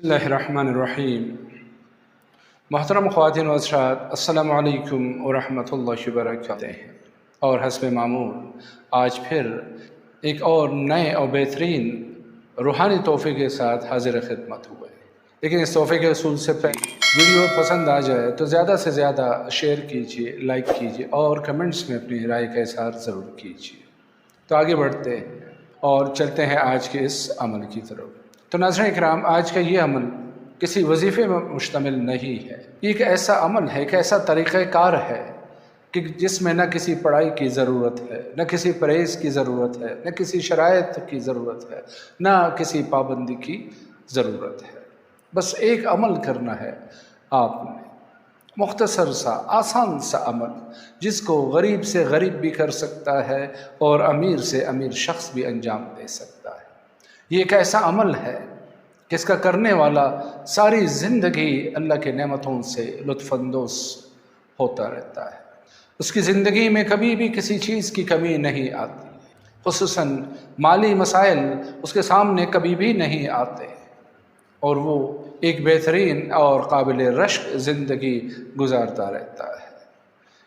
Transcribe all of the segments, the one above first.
बिस्मिल्लाहिर्रहमानिर्रहीम। मोहतरम ख़वातीन व हज़रात, अस्सलामु अलैकुम व रहमतुल्लाहि व बरकातुहू। और हस्ब मामूल आज फिर एक और नए और बेहतरीन रूहानी तोहफ़े के साथ हाजिर खिदमत हुए। लेकिन इस तोहफ़े के असूल से पहले वीडियो पसंद आ जाए तो ज़्यादा से ज़्यादा शेयर कीजिए, लाइक कीजिए और कमेंट्स में अपनी राय का इज़हार ज़रूर कीजिए। तो आगे बढ़ते हैं और चलते हैं आज के इस अमल की तरफ। तो नाज़रीन इकराम, आज का ये अमल किसी वजीफ़े में मुश्तमिल नहीं है। ये एक ऐसा अमल है, एक ऐसा तरीक़ाकार है कि जिसमें न किसी पढ़ाई की ज़रूरत है, न किसी परहेज़ की ज़रूरत है, न किसी शराइत की ज़रूरत है, न किसी पाबंदी की ज़रूरत है। बस एक अमल करना है आपने, मुख्तसर सा आसान सा अमल, जिसको गरीब से गरीब भी कर सकता है और अमीर से अमीर शख्स भी अंजाम दे सकता है। ये एक ऐसा अमल है कि इसका करने वाला सारी ज़िंदगी अल्लाह के नेमतों से लुत्फ़अंदोज़ होता रहता है। उसकी ज़िंदगी में कभी भी किसी चीज़ की कमी नहीं आती, ख़ुसूसन माली मसाइल उसके सामने कभी भी नहीं आते और वो एक बेहतरीन और काबिल रश्क ज़िंदगी गुजारता रहता है।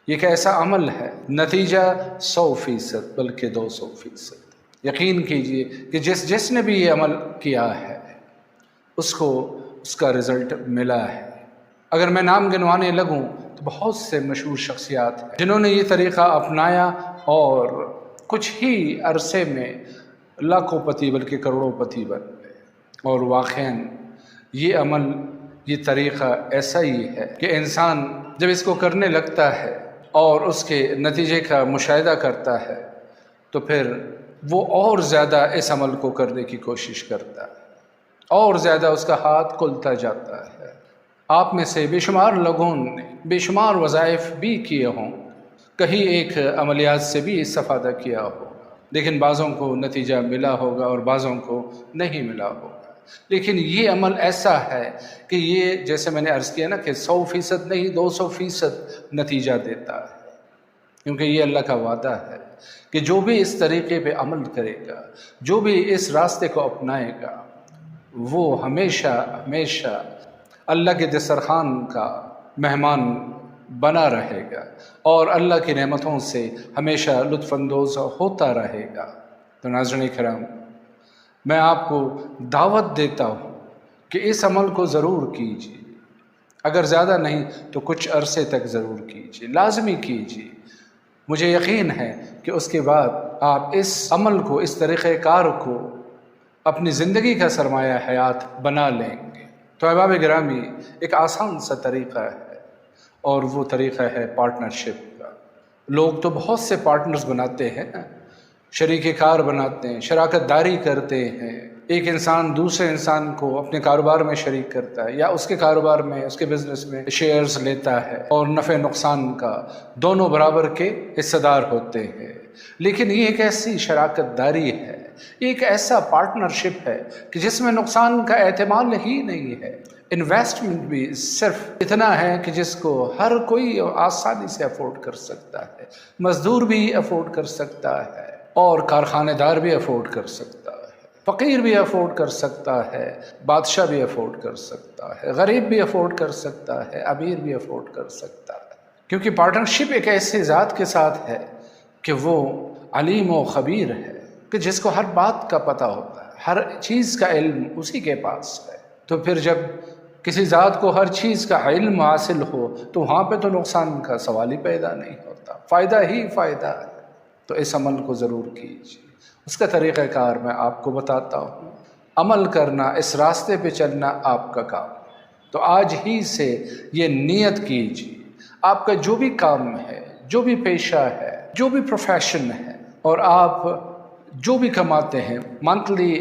ये एक ऐसा अमल है, नतीजा 100% बल्कि 200%। यकीन कीजिए कि जिसने भी ये अमल किया है उसको उसका रिज़ल्ट मिला है। अगर मैं नाम गिनवाने लगूं तो बहुत से मशहूर शख्सियात हैं जिन्होंने ये तरीक़ा अपनाया और कुछ ही अरसे में लाखोंपति बल्कि करोड़ोंपति बन गए। और वाक़ईन ये अमल, ये तरीक़ा ऐसा ही है कि इंसान जब इसको करने लगता है और उसके नतीजे का मुशाहिदा करता है तो फिर वो और ज़्यादा इस अमल को करने की कोशिश करता है और ज़्यादा उसका हाथ खुलता जाता है। आप में से बेशुमार लोगों ने बेशुमार वज़ाइफ भी किए हों, कहीं एक अमलियात से भी इस्तिफ़ादा किया होगा, लेकिन बाज़ों को नतीजा मिला होगा और बाज़ों को नहीं मिला होगा। लेकिन ये अमल ऐसा है कि ये, जैसे मैंने अर्ज़ किया ना, कि 100% नहीं 200% नतीजा देता है, क्योंकि ये अल्लाह का वादा है कि जो भी इस तरीक़े पे अमल करेगा, जो भी इस रास्ते को अपनाएगा, वो हमेशा हमेशा अल्लाह के दस्तरख़्वान का मेहमान बना रहेगा और अल्लाह की नेमतों से हमेशा लुत्फ़अंदोज़ होता रहेगा। तो नाज़रीन किराम, मैं आपको दावत देता हूँ कि इस अमल को ज़रूर कीजिए। अगर ज़्यादा नहीं तो कुछ अरसे तक ज़रूर कीजिए, लाज़मी कीजिए। मुझे यकीन है कि उसके बाद आप इस अमल को, इस तरीक़ेकार को अपनी ज़िंदगी का सरमाया हयात बना लेंगे। तो अहबाब गिरामी, एक आसान सा तरीक़ा है और वो तरीक़ा है पार्टनरशिप का। लोग तो बहुत से पार्टनर्स बनाते हैं, शरीके कार बनाते हैं, शराकत दारी करते हैं। एक इंसान दूसरे इंसान को अपने कारोबार में शरीक करता है या उसके कारोबार में, उसके बिज़नेस में शेयर्स लेता है और नफ़े नुकसान का दोनों बराबर के हिस्सेदार होते हैं। लेकिन ये एक ऐसी शराकत दारी है, एक ऐसा पार्टनरशिप है कि जिसमें नुकसान का एहतमाल ही नहीं है। इन्वेस्टमेंट भी सिर्फ इतना है कि जिसको हर कोई आसानी से अफोर्ड कर सकता है, मज़दूर भी अफोर्ड कर सकता है और कारखानेदार भी अफोर्ड कर सकता है, फ़कीर भी अफोर्ड कर सकता है, बादशाह भी अफोर्ड कर सकता है, गरीब भी अफोर्ड कर सकता है, अमीर भी अफोर्ड कर सकता है। क्योंकि पार्टनरशिप एक ऐसी ज़ात के साथ है कि वो अलीम व ख़बीर है, कि जिसको हर बात का पता होता है, हर चीज़ का इल्म उसी के पास है। तो फिर जब किसी ज़ात को हर चीज़ का इल्म हासिल हो तो वहाँ पे तो नुकसान का सवाल ही पैदा नहीं होता, फ़ायदा ही फ़ायदा है। तो इस अमल को ज़रूर कीजिए। उसका तरीक़ाकार मैं आपको बताता हूँ। अमल करना, इस रास्ते पे चलना आपका काम। तो आज ही से ये नियत कीजिए, आपका जो भी काम है, जो भी पेशा है, जो भी प्रोफेशन है और आप जो भी कमाते हैं मंथली,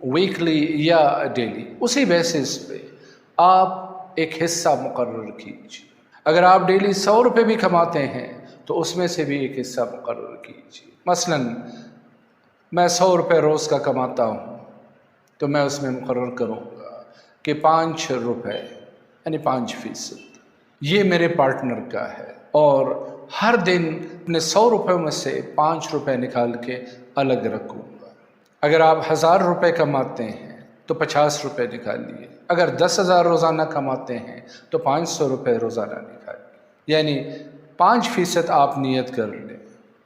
वीकली या डेली, उसी बेसिस पे आप एक हिस्सा मुकर्रर कीजिए। अगर आप डेली 100 रुपये भी कमाते हैं तो उसमें से भी एक हिस्सा मुकर्रर कीजिए। मसलन मैं 100 रुपये रोज़ का कमाता हूँ तो मैं उसमें मुकर्रर करूँगा कि 5 रुपये यानी 5% ये मेरे पार्टनर का है और हर दिन अपने 100 रुपये में से 5 रुपये निकाल के अलग रखूँगा। अगर आप 1000 रुपये कमाते हैं تو 50 روپے نکالیے، اگر 10,000 روزانہ کماتے ہیں تو 500 روپے روزانہ نکالیے، یعنی 5% آپ نیت کر لیں۔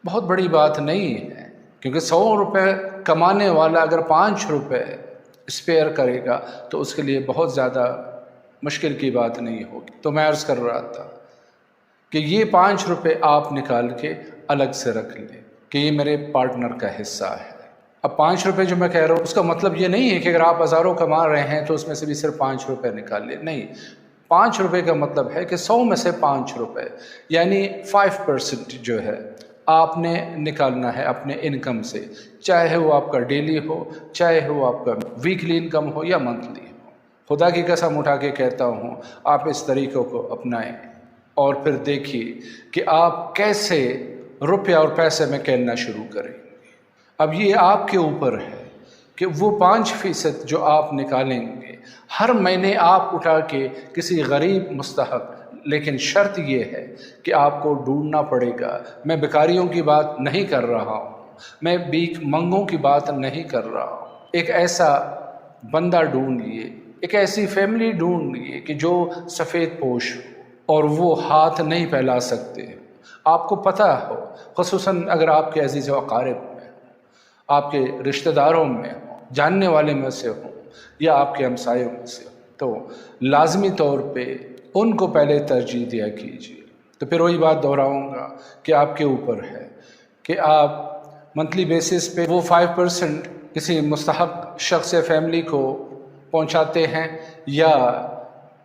بہت بڑی بات نہیں ہے، کیونکہ 100 روپے کمانے والا اگر 5 روپے اسپیئر کرے گا تو اس کے لیے بہت زیادہ مشکل کی بات نہیں ہوگی۔ تو میں عرض کر رہا تھا کہ یہ 5 روپے آپ نکال کے الگ سے رکھ لیں کہ یہ میرے پارٹنر کا حصہ ہے۔ اب 5 روپے جو میں کہہ رہا ہوں اس کا مطلب یہ نہیں ہے کہ اگر آپ ہزاروں کما رہے ہیں تو اس میں سے بھی صرف 5 روپے نکال لیں، نہیں۔ 5 روپے کا مطلب ہے کہ 100 میں سے 5 روپے، یعنی 5% جو ہے آپ نے نکالنا ہے اپنے انکم سے، چاہے وہ آپ کا ڈیلی ہو، چاہے وہ آپ کا ویکلی انکم ہو یا منتھلی ہو۔ خدا کی قسم اٹھا کے کہتا ہوں آپ اس طریقوں کو اپنائیں اور پھر دیکھیے کہ آپ کیسے روپیہ اور پیسے میں کھیلنا شروع کریں گے۔ اب یہ آپ کے اوپر ہے کہ وہ 5% جو آپ نکالیں گے ہر مہینے آپ اٹھا کے کسی غریب مستحق، لیکن شرط یہ ہے کہ آپ کو ڈھونڈنا پڑے گا۔ میں بیکاریوں کی بات نہیں کر رہا ہوں، میں بھیک منگوں کی بات نہیں کر رہا ہوں۔ ایک ایسا بندہ ڈھونڈ لیے، ایک ایسی فیملی ڈھونڈ لیے کہ جو سفید پوش ہو اور وہ ہاتھ نہیں پھیلا سکتے، آپ کو پتہ ہو، خصوصاً اگر آپ کے عزیز و اقارب میں ہوں، آپ کے رشتہ داروں میں ہوں، جاننے والے میں سے ہوں یا آپ کے ہمسایوں میں سے ہوں، تو لازمی طور پہ ان کو پہلے ترجیح دیا کیجیے۔ تو پھر وہی بات دہراؤں گا کہ آپ کے اوپر ہے کہ آپ منتھلی بیسس پہ وہ 5% کسی مستحق شخص یا فیملی کو پہنچاتے ہیں، یا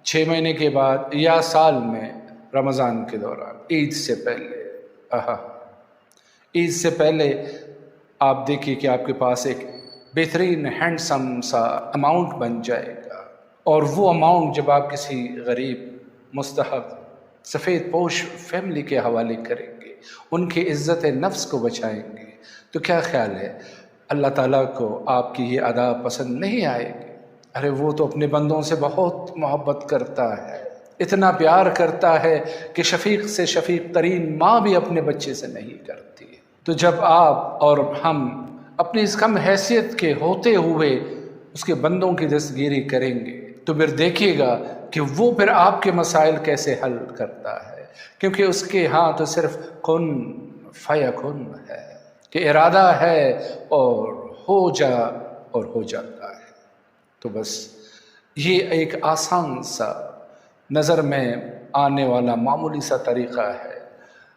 6 مہینے کے بعد، یا سال میں رمضان کے دوران، عید سے پہلے۔ عید سے پہلے آپ دیکھیے کہ آپ کے پاس ایک بہترین ہینڈسم سا اماؤنٹ بن جائے گا، اور وہ اماؤنٹ جب آپ کسی غریب مستحق سفید پوش فیملی کے حوالے کریں گے، ان کی عزت نفس کو بچائیں گے، تو کیا خیال ہے اللہ تعالیٰ کو آپ کی یہ ادا پسند نہیں آئے گی؟ ارے وہ تو اپنے بندوں سے بہت محبت کرتا ہے، اتنا پیار کرتا ہے کہ شفیق سے شفیق ترین ماں بھی اپنے بچے سے نہیں کرتی۔ تو جب آپ اور ہم اپنی اس کم حیثیت کے ہوتے ہوئے اس کے بندوں کی دستگیری کریں گے تو پھر دیکھیے گا کہ وہ پھر آپ کے مسائل کیسے حل کرتا ہے، کیونکہ اس کے ہاں تو صرف کن فیکن ہے کہ ارادہ ہے اور ہو جا اور ہو جاتا ہے۔ تو بس یہ ایک آسان سا نظر میں آنے والا معمولی سا طریقہ ہے،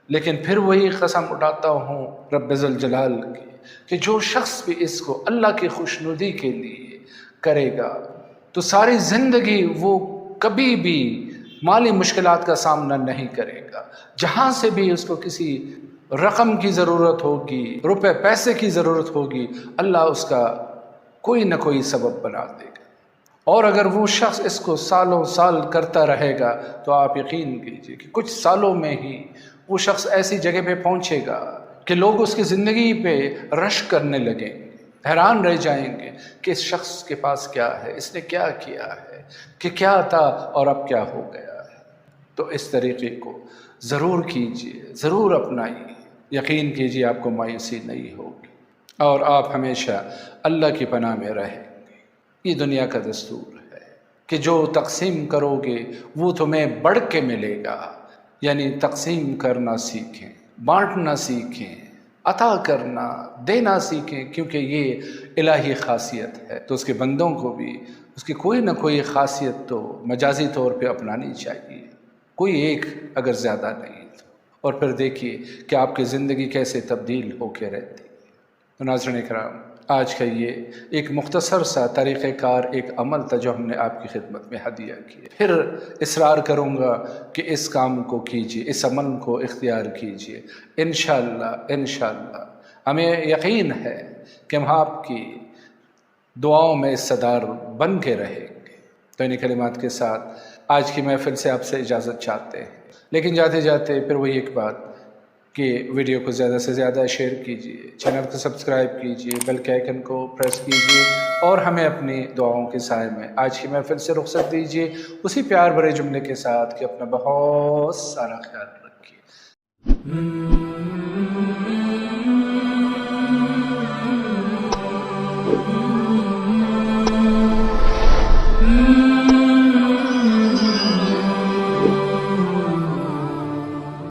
لیکن پھر وہی قسم اٹھاتا ہوں رب ذوالجلال کی کہ جو شخص بھی اس کو اللہ کی خوشنودی کے لیے کرے گا تو ساری زندگی وہ کبھی بھی مالی مشکلات کا سامنا نہیں کرے گا۔ جہاں سے بھی اس کو کسی رقم کی ضرورت ہوگی، روپے پیسے کی ضرورت ہوگی، اللہ اس کا کوئی نہ کوئی سبب بنا دے گا۔ اور اگر وہ شخص اس کو سالوں سال کرتا رہے گا تو آپ یقین کیجئے کہ کچھ سالوں میں ہی وہ شخص ایسی جگہ پہ پہنچے گا کہ لوگ اس کی زندگی پہ رشک کرنے لگیں گے، حیران رہ جائیں گے کہ اس شخص کے پاس کیا ہے، اس نے کیا کیا ہے، کہ کیا تھا اور اب کیا ہو گیا ہے۔ تو اس طریقے کو ضرور کیجئے، ضرور اپنائیے، یقین کیجئے آپ کو مایوسی نہیں ہوگی اور آپ ہمیشہ اللہ کی پناہ میں رہیں گے۔ یہ دنیا کا دستور ہے کہ جو تقسیم کرو گے وہ تمہیں بڑھ کے ملے گا، یعنی تقسیم کرنا سیکھیں، بانٹنا سیکھیں، عطا کرنا، دینا سیکھیں، کیونکہ یہ الہی خاصیت ہے۔ تو اس کے بندوں کو بھی اس کی کوئی نہ کوئی خاصیت تو مجازی طور پہ اپنانی چاہیے، کوئی ایک اگر زیادہ نہیں تو، اور پھر دیکھیے کہ آپ کی زندگی کیسے تبدیل ہو کے رہتی ہے۔ تو ناظرین کرام، آج کا یہ ایک مختصر سا طریقہ کار، ایک عمل تھا جو ہم نے آپ کی خدمت میں ہدیہ کیا۔ پھر اصرار کروں گا کہ اس کام کو کیجیے، اس عمل کو اختیار کیجیے، انشاءاللہ ہمیں یقین ہے کہ ہم آپ کی دعاؤں میں حصہ بن کے رہیں گے۔ تو انہی کلمات کے ساتھ آج کی محفل سے آپ سے اجازت چاہتے ہیں، لیکن جاتے جاتے پھر وہی ایک بات کہ ویڈیو کو زیادہ سے زیادہ شیئر کیجیے، چینل کو سبسکرائب کیجیے، بیل کے آئیکن کو پریس کیجیے، اور ہمیں اپنی دعاؤں کے سائے میں آج کی محفل سے رخصت دیجیے اسی پیار بھرے جملے کے ساتھ کہ اپنا بہت سارا خیال رکھیے۔